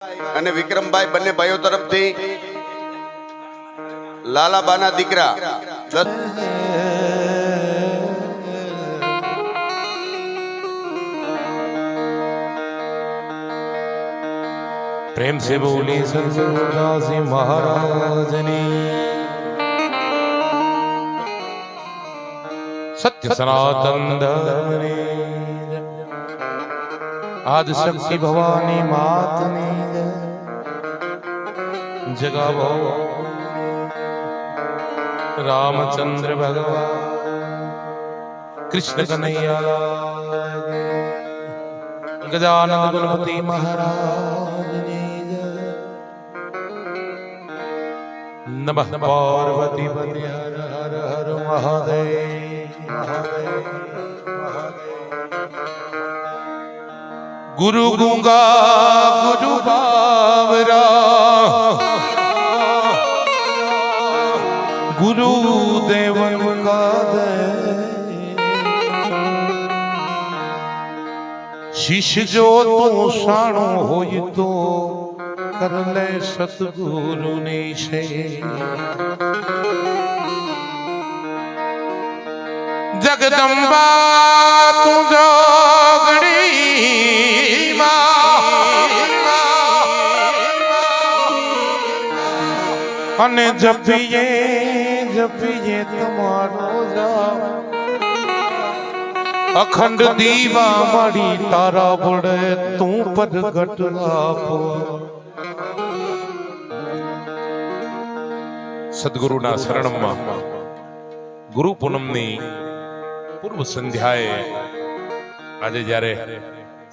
અને વિક્રમભાઈ બંને ભાઈઓ તરફથી લાલાબાના દીકરા प्रेम से बोले सदगुरुदास महाराज ने सत्य सनातन धर्म ने आदि शक्ति भवानी मात ने जगावो रामचंद्र भगवान कृष्ण कन्हैया गजानन गणपति महाराज ने नमः पार्वती पते हर हर हर महादेव महादेव गुरु गूंगा गुरु बावरा गुरु देवन का दे शिष्य जो तू साणो होय तो कर ले सतगुरु ने शे जगदंबा तू जोगणी अने जपिए जपिए तुम्हारो जा अखंड दीवा मड़ी तारा बड़े तू प्रगट आपो सद्गुरुना शरणमा गुरु पूनमनी पूर्व संध्याए આજે જ્યારે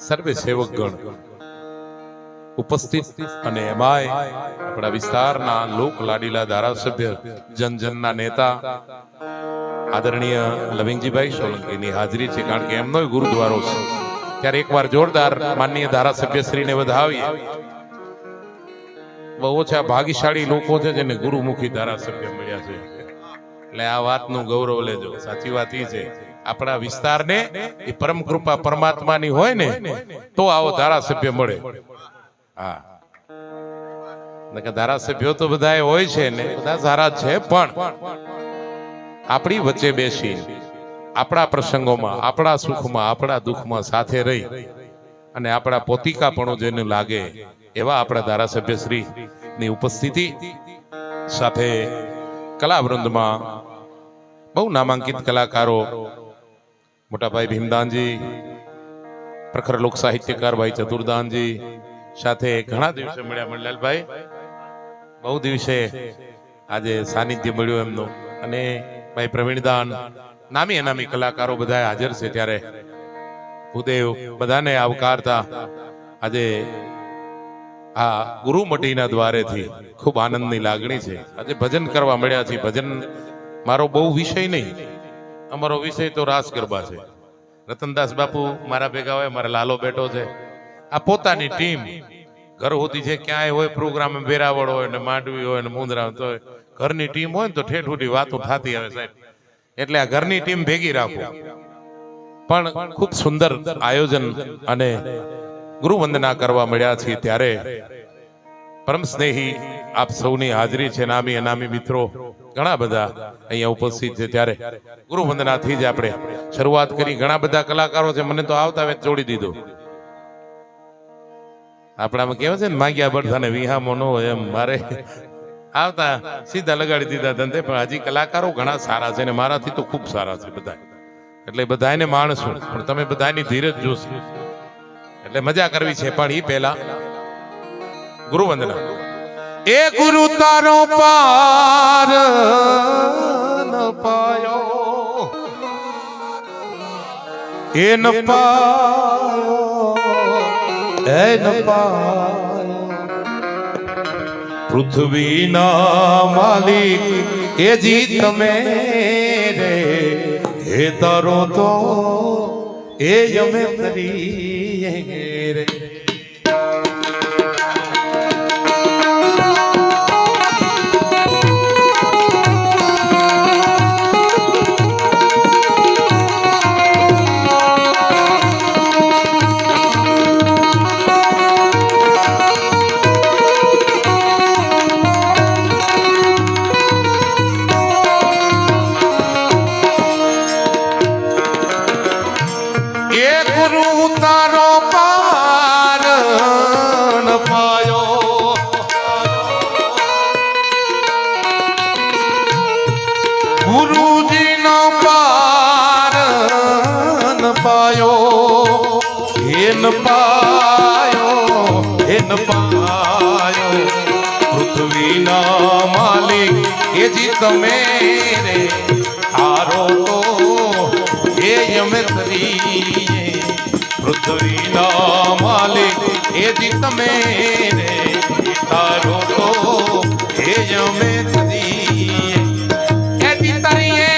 સર્વે સેવકગણ ઉપસ્થિત અને એમાંય આપણા વિસ્તારના લોક લાડીલા ધારાસભ્ય જનજનના નેતા આદરણીય લવિંગજીભાઈ સોલંકીની હાજરી છે, કારણ કે એમનો ગુરુદ્વારો છે. ત્યારે એકવાર જોરદાર માનનીય ધારાસભ્ય શ્રીને વધાવીએ. બહુ ઓછા ભાગ્યશાળી લોકો છે જેને ગુરુમુખી ધારાસભ્ય મળ્યા છે, એટલે આ વાતનું ગૌરવ લેજો. સાચી વાત એ છે, આપણા વિસ્તારને એ પરમ કૃપા પરમાત્માની હોય ને તો આવો ધારાસભ્ય મળે. હા, ધારાસભ્યો તો બધા હોય છે ને, બધા સારા છે, પણ આપણી વચ્ચે બેસી આપણા પ્રસંગોમાં, આપણા સુખમાં, આપણા દુઃખમાં સાથે રહી અને આપણા પોતિકાપણું જેને લાગે એવા આપણા ધારાસભ્ય શ્રી ની ઉપસ્થિતિ સાથે કલાવૃંદમાં બહુ નામાંકિત કલાકારો મોટાભાઈ ભીમદાનજી, પ્રખર લોક સાહિત્યકાર ભાઈ ચતુરદાનજી સાથે ઘણા દિવસે મળ્યા. મણલાલભાઈ બહુ દિવસે આજે સાનિધ્ય મળ્યું એમનું, અને ભાઈ પ્રવીણદાન, નામી અનામી કલાકારો બધા હાજર છે. ત્યારે ભૂદેવ બધાને આવકારતા આજે આ ગુરુમટીના દ્વારેથી ખૂબ આનંદની લાગણી છે. આજે ભજન કરવા મળ્યા છે. ભજન મારો બહુ વિષય નહીં, અમારો વિષય તો રાસ ગરબા છે. રતનદાસ બાપુ મારા ભેગા હોય, મારા લાલો બેઠો છે. આ પોતાની ટીમ ઘર હોતી છે, ક્યાંય હોય પ્રોગ્રામ, વેરાવળ હોય ને માંડવી હોય ને મુંદ્રા હોય, ઘરની ટીમ હોય ને તો ઠેઠ ઉઠી વાતો થતી આવે સાહેબ. એટલે આ ઘરની ટીમ ભેગી રાખો. પણ ખૂબ સુંદર આયોજન અને ગુરુ વંદના કરવા મળ્યા છીએ. ત્યારે પરમ સ્નેહી આપ સૌની હાજરી છે. નામી અનામી મિત્રો ઘણા બધા અહીંયા ઉપસ્થિત છે. ત્યારે ગુરુ વંદનાથી જ આપણે શરૂઆત કરી. ઘણા બધા કલાકારો છે, મને તો આવતા વેત જોડી દીધો. આપણામાં કેવું છે ને, માગ્યા બળધાને વિહામો ન હોય એમ, મારે આવતા સીધા લગાડી દીધા ધંધે. પણ હજી કલાકારો ઘણા સારા છે ને મારાથી તો ખૂબ સારા છે બધા, એટલે બધાને માણશું, પણ તમે બધાની ધીરજ જોશો એટલે મજા કરવી છે. પણ એ પહેલા ગુરુ વંદના. એ ગુરુ તારો પાર ન પાયો, એ ન પાયો, એ ન પાયો, પૃથ્વીના માલિક એ જી તમે રે, હે તારો તો એ અમે કરીએ રે. તમે રે તારો તો એ અમે તરીએ પૃથ્વીના માલિક એ જી તમે રે તારો તો એ અમે તરીએ એ જી તરીએ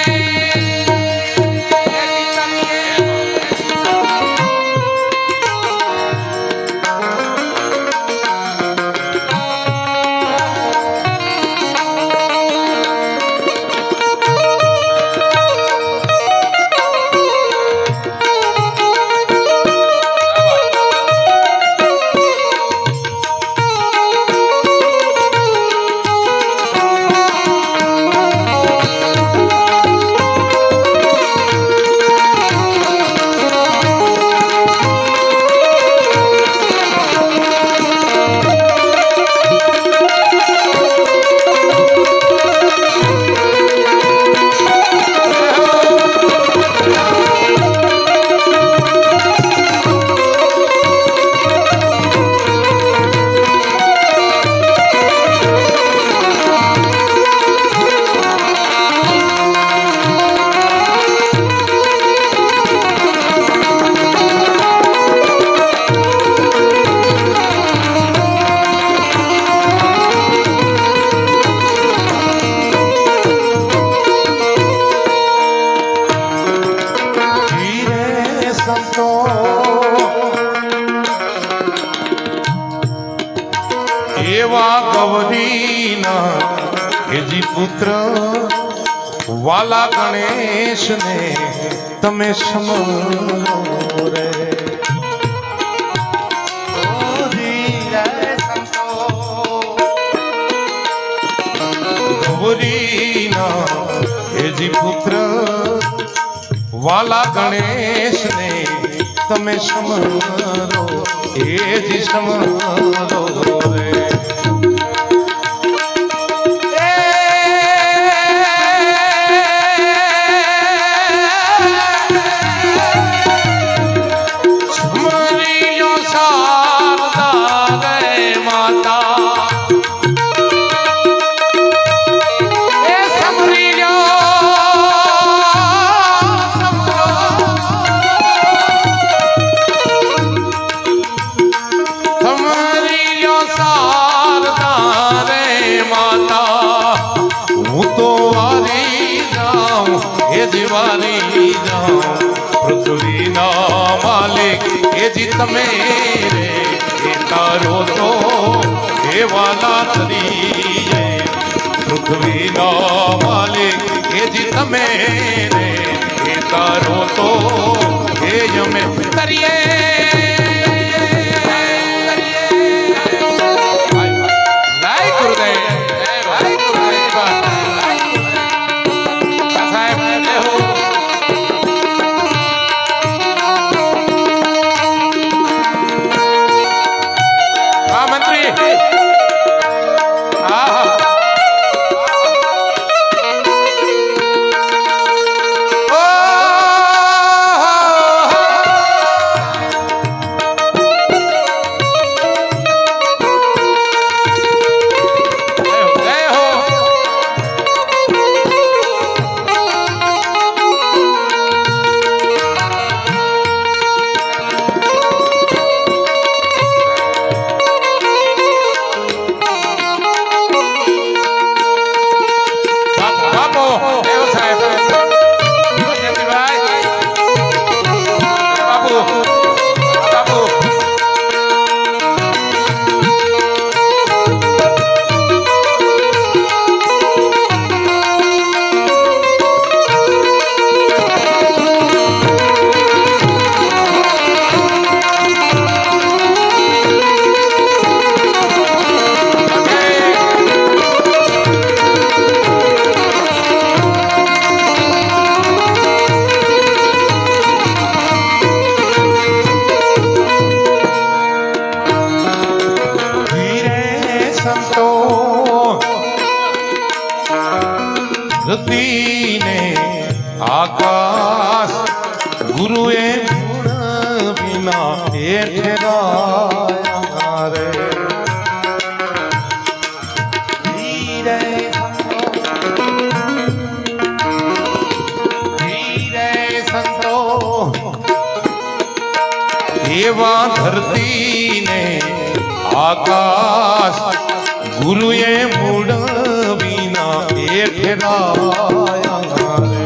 એવા ગૌરીના હેજી પુત્ર વાલા ગણેશને તમે સમરો રે ગૌરીના હેજી પુત્ર વાલા ગણેશને તમે સમરો હેજી સમરો રે દિવાળી જાઉં પૃથ્વીના માલિક એ જી તમે રે એ તારો તો એ વાલા તરીએ પૃથ્વીના માલિક એ જી તમે રે એ તારો તો એ અમે તરીએ ધરતીને આકાશ ગુરુએ ગુણ વિના એ ઠેરાયા રે ધીરે એવા ધરતી ને આકાશ ગુરુએ મૂળ વિના એ ફેરાયા રે.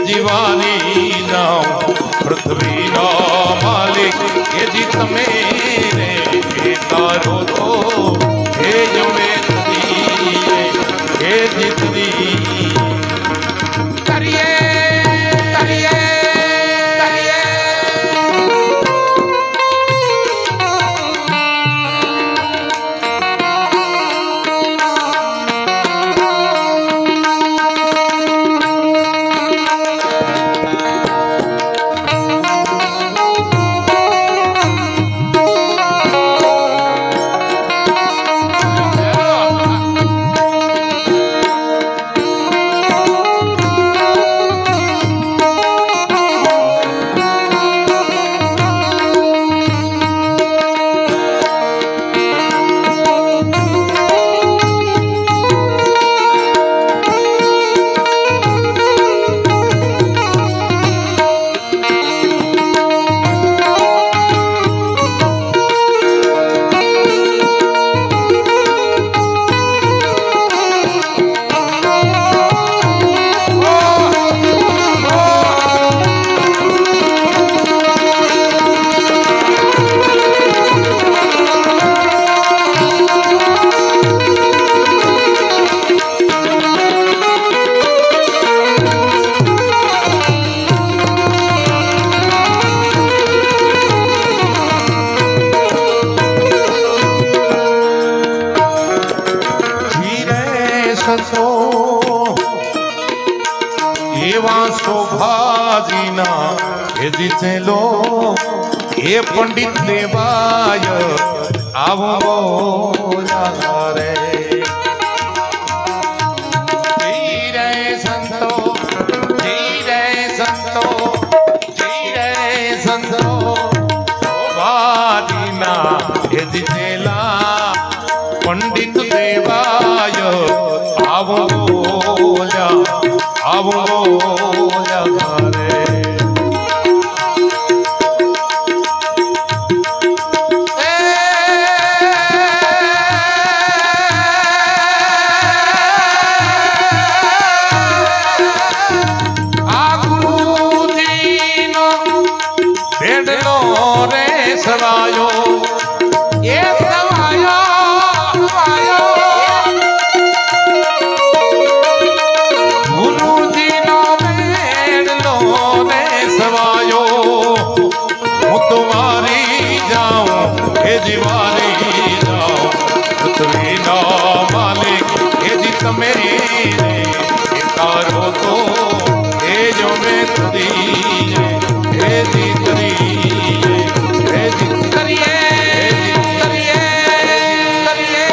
જીવાની જાઉં પૃથ્વીના માલિક એ જી તમે રે એ તારો તો હે જમે હે જીતની કરીએ કરીએ કરીએ. એવા શોભાજીના એ જીતેલો એ પંડિત દેવાય આવો રે. ધીરે સંતો ધીરે સંતો ધીરે સંતો શોભાજીના એ જીતેલા પંડિત દેવાય આવો આવો રે. આ ગુરુજીનો ભેડલો રે સવાયો એ જીવાની જાઓ પૃથ્વીના માલિક એ જી તમે રે એ તારો તો એ જો મેં ખુદી એ જી કરી એ જી કરીએ કરીએ કરીએ.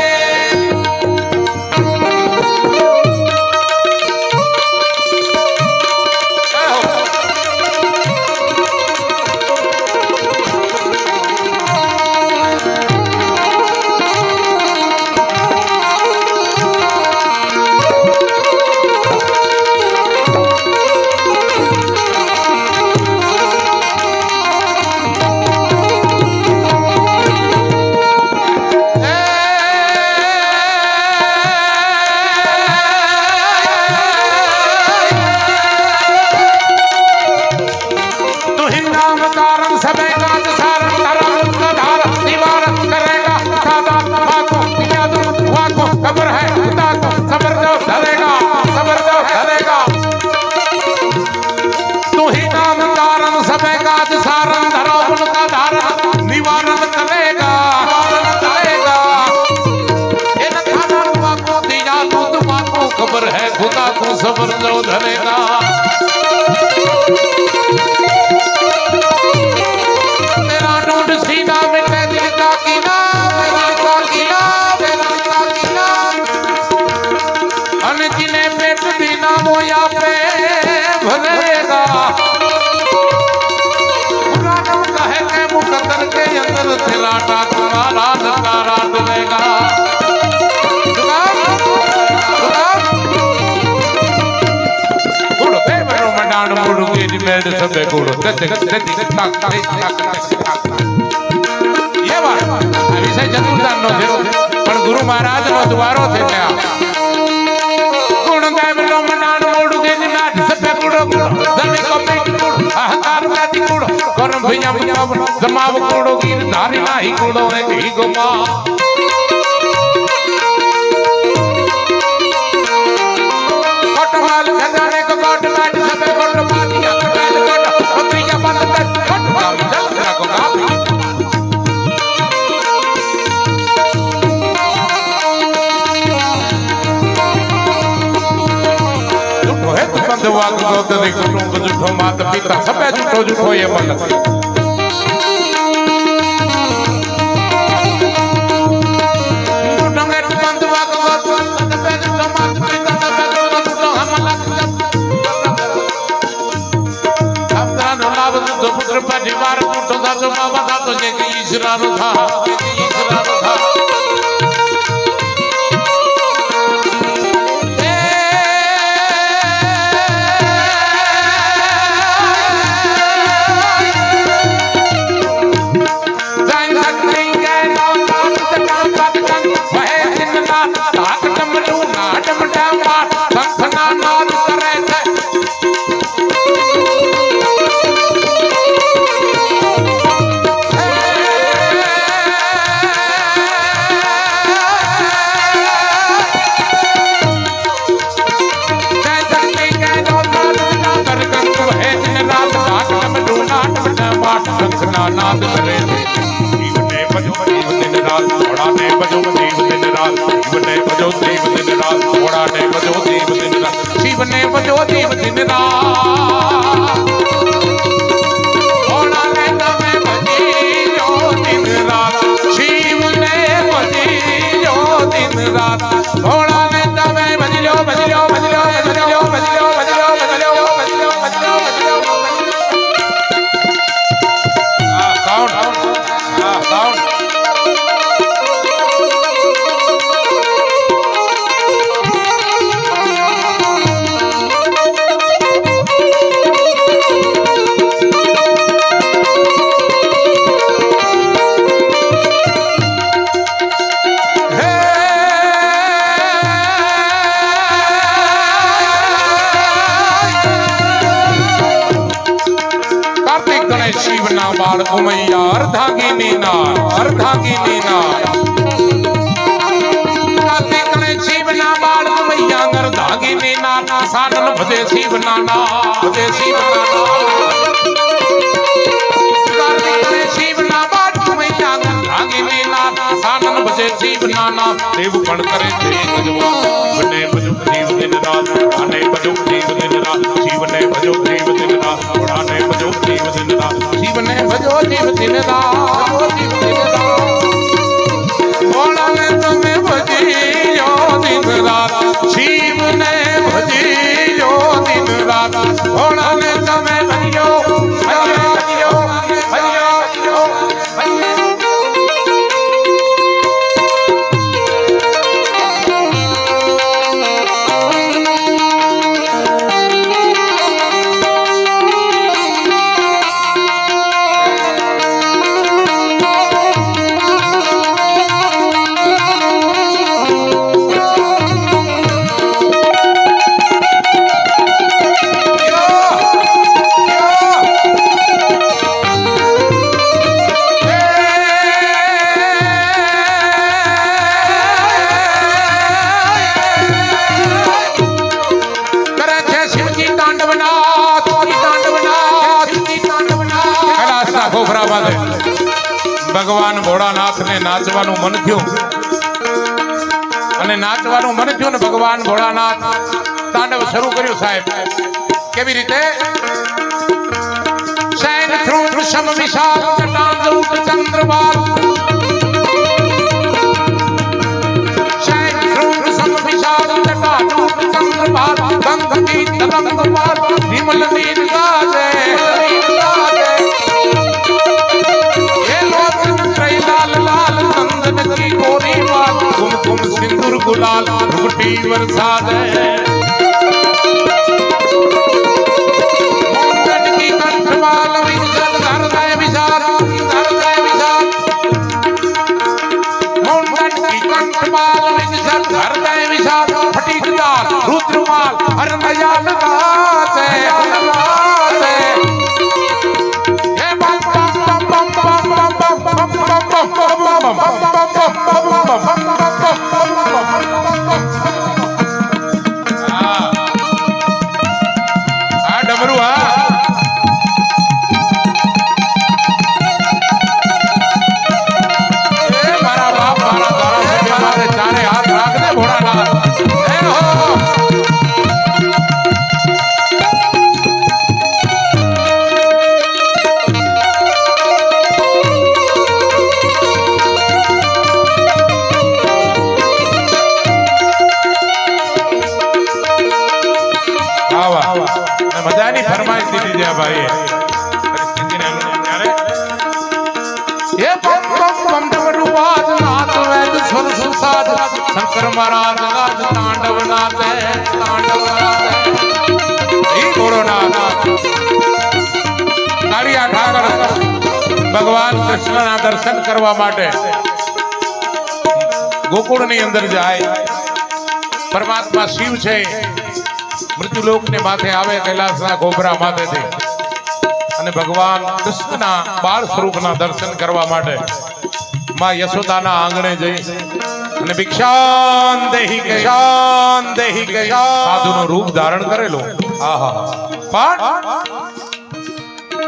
खबर है खुदा को सबर जो धरेगा सबर जो धरेगा. तू ही नाम कारण सबे काज सारण धरो उनका धारण निवारण करेगा ये न खाना रुआ को दिया तो तुमको खबर है खुदा को सबर जो धरेगा. तेरा नूड सीधा मिटे दिल का कीना मोया पे भरेगा पुराना कहे के मुकद्दर के अंदर थिलाटा तुम्हारा नकारा डलेगा गुड़ पे मेरो मंडाण मुड़ के मेड सबे गुड़ ये बात विषय चतुर्दान नो थयो पण गुरु महाराज नो द्वारो थे त्या गुण गाय मेरो मंडाण मुड़ के नाट सबे गुड़ जमी कपे गुड़ अहंकार जाति गुड़ कर्म भैया जमाव गुड़ गिर धारी नाही गुड़ो ने की गुमा कटमाल खजाने को कट लाट सबे कट पातिया कट पत्रिया बंद कट काम जल्द को काफी झूठो है तो बंधवा को गोदरी कुटुंब झूठो माता पिता सबे झूठो झूठो ये मन पुत्र परिवार पुत्र दादो बाबा दादो जे की ईश्वरानु था ईश्वरानु था नाद करे जीव ने बजो जीव दिन रात घोड़ा ने बजो जीव दिन रात जीव ने बजो जीव दिन रात घोड़ा ने बजो जीव दिन रात जीव ने बजो जीव दिन रात घोड़ा ने तमे बजियो दिन रात जीव ने बजियो दिन रात घोड़ा ने तमे बजियो बजियो बजियो बजियो बजियो बजियो बजियो बजियो बजियो शिवना बाल उमैया अर्धांगिनी नार अर्धांगिनी नार कार्तिक ने शिवना बाल उमैया अर्धांगिनी नार सानन भजे शिवना ना भजे शिवना ना कार्तिक ने शिवना बाल उमैया अर्धांगिनी नार सानन भजे शिवना ना देव गण करे थे गजवा बने बजो जीव दिन रात आने बजो जीव दिन रात जीव ने बजो जीव दिन रात घोड़ा ने बजो जीव दिन रात जीव ने बजो जीव दिन रात जीव दिन रात घोड़ा ने तुम्हें बजियो दिन रात जीव ने बजियो दिन रात घोड़ा ने तुम्हें बजियो बजियो बजियो बजियो ભગવાન ભોળાનાથ ને નાચવાનું મન થયું અને નાચવાનું મન થયું ને ભગવાન ભોળાનાથ તાંડવ શરૂ કર્યું સાહેબ કેવી રીતે શૈન થ્રુ વૃષમ વિશાલ જટાજૂટ ચંદ્રબાલ શૈન થ્રુ વૃષમ વિશાલ જટાજૂટ ચંદ્રબાલ ગંગતી लूटी बरसात है मोंगन की कंठमाल विंजल हृदय विषाद मोंगन की कंठमाल विंजल हृदय विषाद फटीक दाल रुद्रमाल हर नया लगाते डमरू मारा बाप मारा दारा मारे चारे हाथ राख दे भोड़ानाथ મજાની ફરમાઈશ દીધી છે ભાઈ પરિસ્થિતિને અનુસાર એ પમ પમ પમ ડમરુ વાજ નાદ વેદ સ્વર સુસાદ શંકર મહારાજ ગાજ તાંડવ નાચે ઈ કોરોના કાળિયા ઠાકર ભગવાન કૃષ્ણના દર્શન કરવા માટે ગોકુળની અંદર જાય પરમાત્મા શિવ છે મૃત્યુલોક ને માથે આવે કૈલાસના ગોબરા માથેથી અને ભગવાન કૃષ્ણના બાળ સ્વરૂપના દર્શન કરવા માટે માં યશોદાના આંગણે જઈ અને ભિક્ષાન દેહી કે સાધુનું રૂપ ધારણ કરેલું આહા પણ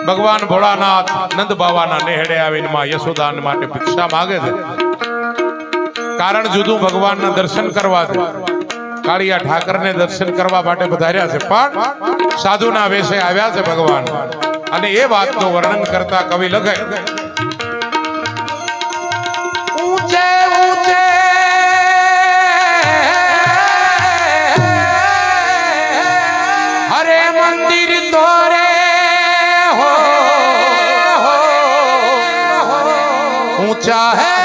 ભગવાન ભોળાનાથ નંદ બાવાના નેહડે આવીને માં યશોદાન માટે ભિક્ષા માંગે છે કારણ જુદું ભગવાનના દર્શન કરવા છે કાળિયા ઠાકરને દર્શન કરવા માટે પધાર્યા છે પણ સાધુના વેશે આવ્યા છે ભગવાન અને એ વાતનું વર્ણન કરતા કવિ લખે ઊંચે ઊંચે હરે મંદિર તોરે હો ઊંચા હે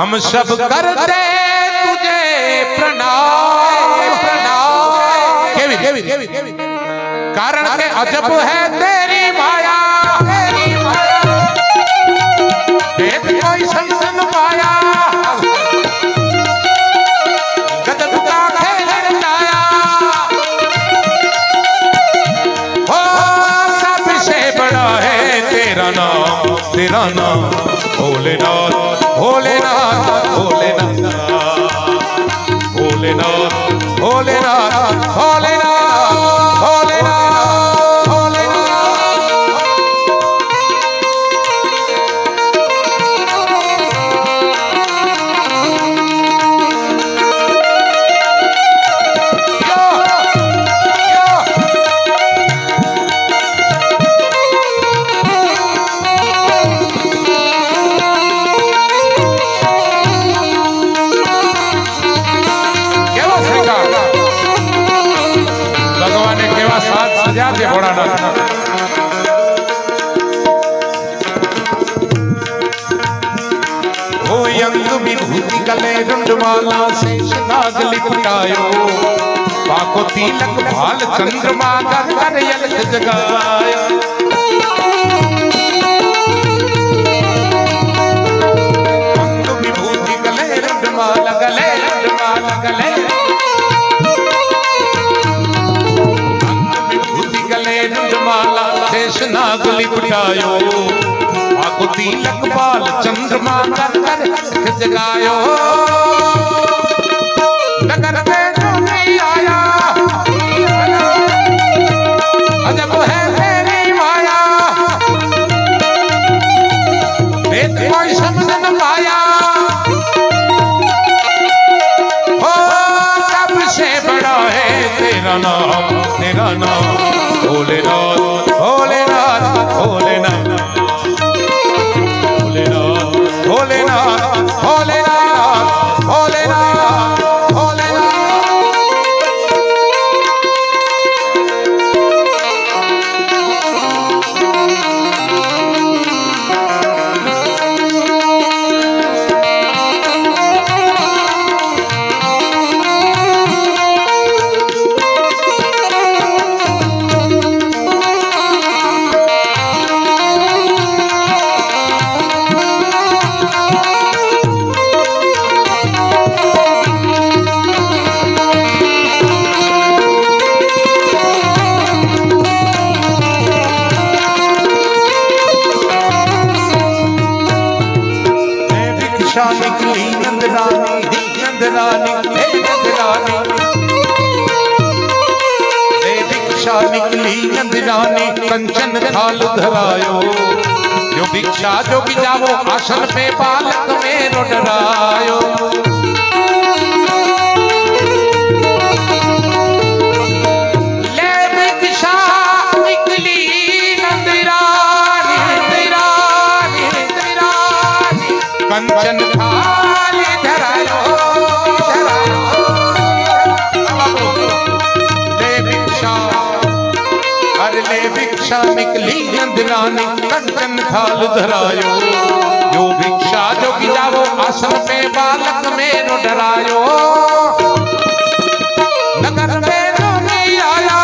हम सब करते तुझे प्रणाम केवी कारण के अजब है तेरी माया एक कोई संसन माया गजब का खेल रचाया हो सबसे बड़ा है तेरा नाम भोलेनाथ भोलेनाथ भोलेनाथ भोलेनाथ भोलेनाथ भोलेनाथ भोलेनाथ हो यंग विभूति गले रुंडमाला शेष नाग लिपटायो पाको तिलक भाल चंद्रमा का कर यलक जगायो यंग विभूति गले रुंडमाला गले शेष नाग लिपटायो आको तिलक बाल चंद्रमा कर जगायो नगर में जो नहीं आया अजब है तेरी माया वेद कोई समझ न पाया हो सबसे बड़ा है तेरा नाम भोलेनाथ भोलेनाथ भोलेनाथ भोलेनाथ भोलेनाथ भोलेनाथ भोलेनाथ भोलेनाथ नंदरानी हे नंदरानी हे भिक्षा निकली नंदरानी कंचन थाल धरायो जो भिक्षा जोगी जावो आसन पे बालक मेरो डरायो ले भिक्षा निकली नंदरानी नंदरानी नंदरानी कंचन थाल धरायो ले भिक्षा अरे ले भिक्षा निकली नंदरानी कंचन थाल धरायो जो भिक्षा जोगी जावो आसन पे बालक मेरो डरायो नगर में योगी आया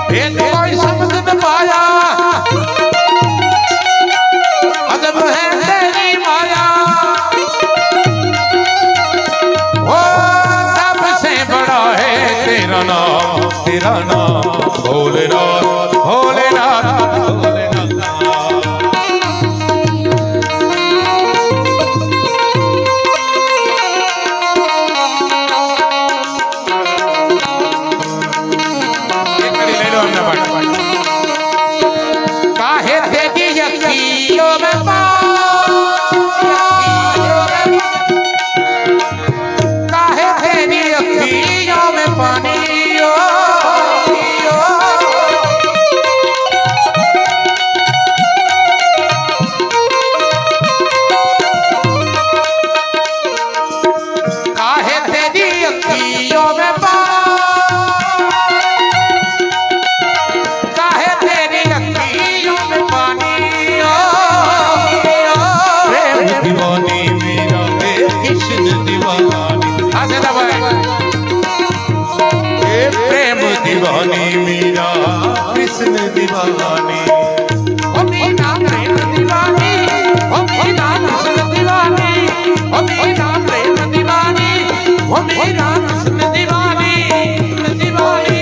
भेद कोई समझ न पाया अजब है तेरी माया ओ सबसे बड़ा है तेरा नाम भोलेनाथ भोलेनाथ भोलेनाथ काहे तेरी अखियों में काहे तेरी अखियों में पानी काहे तेरी अखियों में काहे तेरी अखियों में पानी प्रेम दीवानी मेरा कृष्ण दीवानी आसे दबाए प्रेम दीवानी मेरा कृष्ण दीवानी ओ मेरा प्रेम दीवानी ओ मेरा कृष्ण दीवानी ओ मेरा प्रेम दीवानी ओ मेरा कृष्ण दीवानी दीवानी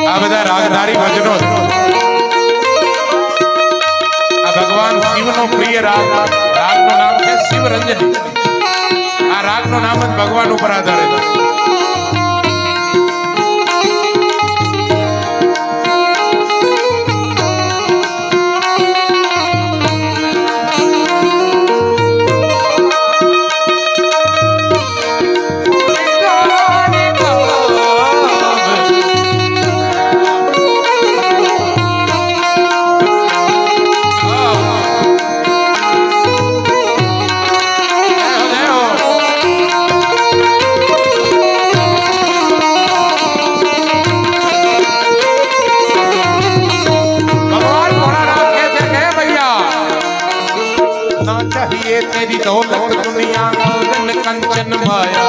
આ બધા રાગધારી ભજનો આ ભગવાન શિવનો પ્રિય રાગ રાગનું નામ છે શિવરંજની આ રાગનું નામ જ ભગવાન ઉપર આધારિત છે चाहिए तेरी दौलत दुनिया धन कंचन माया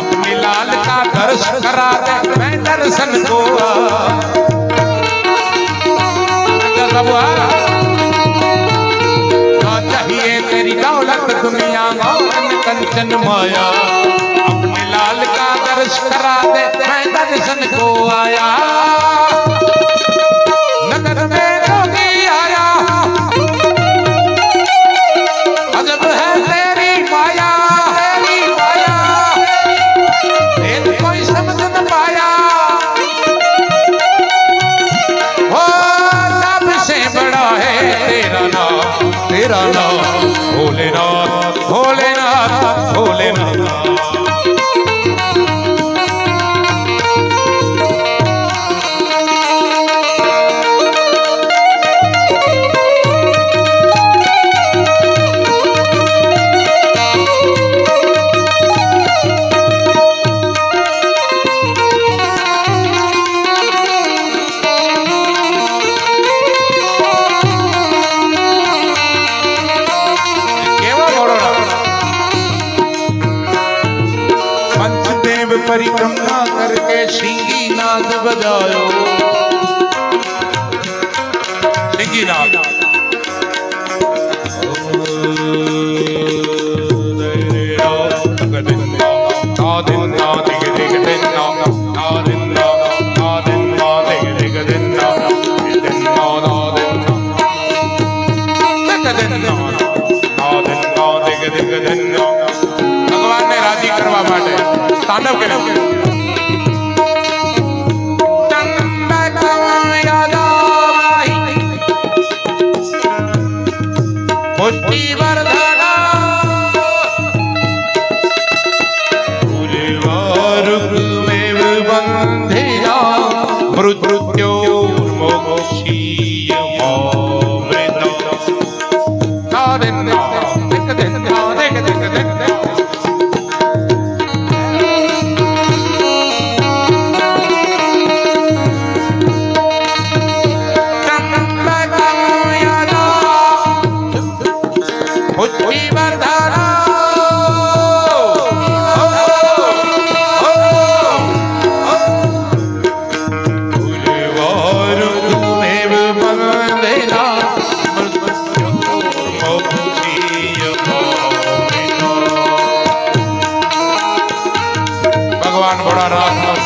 अपने लाल का दर्शन करा दे मैं दर्शन को चाहिए तेरी दौलत दुनिया धन कंचन माया अपने लाल का दर्शन करा दे मैं दर्शन को आया नगर में योगी आया अजब है तेरी माया भेद कोई समझ न पाया ओ सबसे बड़ा है तेरा नाम भोलेनाथ भोलेनाथ भोलेनाथ परिक्रमा करके सिंगी नाद बजायो सिंगी नाद તાંડવ કર્યું.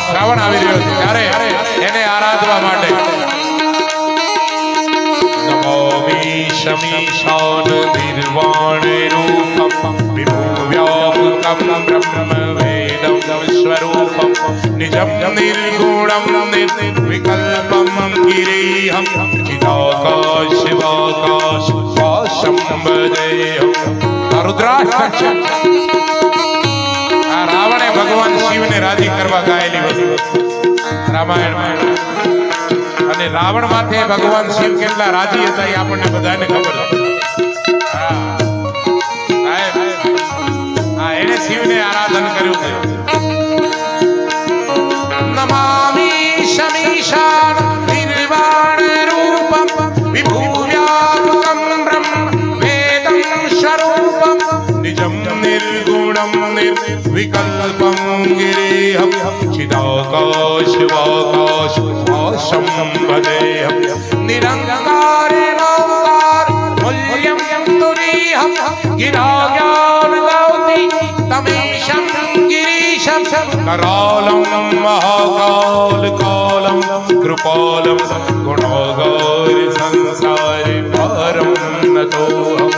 શ્રાવણ આવી રહ્યો છે ત્યારે એને આરાધવા માટે નમામિ શમીશાન નિર્વાણ રૂપમ વિભુવ્યાપકમ બ્રહ્મ વેદમ સ્વરૂપમ નિજમ નિર્ગુણમ નિર્વિકલ્પમ ગિરિહમ ચિદાકાશ શિવાકાશ વાસમ વદેહમ. રુદ્રાક્ષ રાવણે ભગવાન શિવને રાજી કરવા ગાયેલી વસ્તુ રામાયણમાં. અને રાવણ માથે ભગવાન શિવ કેટલા રાજી હતા એ આપણને બધાને ખબર છે. હા, એને શિવને આરાધન કર્યું છે. નમામિ શમીશાન નિર્વાણ રૂપમ વિભુવ્યાપકમ બ્રહ્મ વેદમ સ્વરૂપમ નિજમ નિર્ગુણમ નિર્વિકલ્પમ ગિરિહમ ચિદાકાશ વાકાશ વાસમ વદેહમ. નિરંકારે ઓંકાર મૂલ્યમ તુરીહમ ગિરાજ્ઞાન ગૌતિ તમેશમ ગિરીશમ કરાલમ મહાકાલ કાલમ કૃપાલમ ગુણોગાર સંસારે પરમ નતોહમ.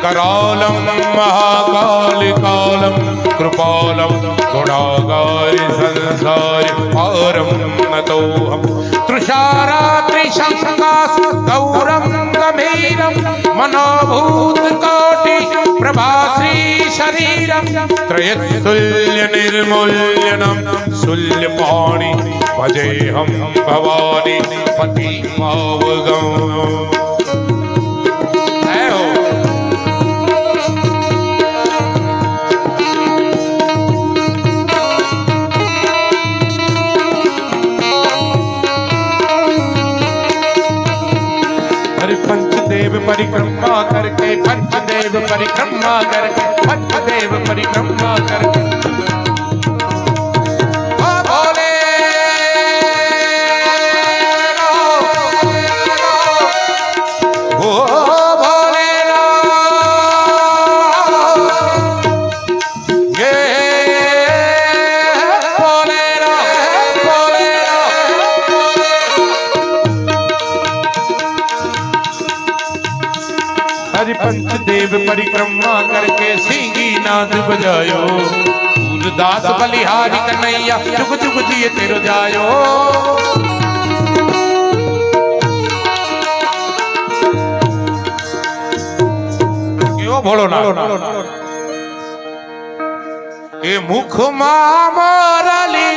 करालम महाकाल कालम कृपालम गुणागार संसार पारम नतोहम. तृषारा त्रिशंकास गौरम गंभीरम मनोभूत कोटि प्रभाश्री शरीरम त्रयतुल्य निर्मूल्यनम शूल्यपाणि भजेहम भवानी पति मावगम. पंचदेव परिक्रमा करके पंचदेव परिक्रमा करके पंचदेव परिक्रमा करके बोले ओ भोले ये हरि पंचदेव परिक्रमा करके सिंगी नाद बजायो. सूरदास बलिहारी कन्हैया जुग जुग जिए तेरो जायो. क्यों बोलो ना ए मुख मामरली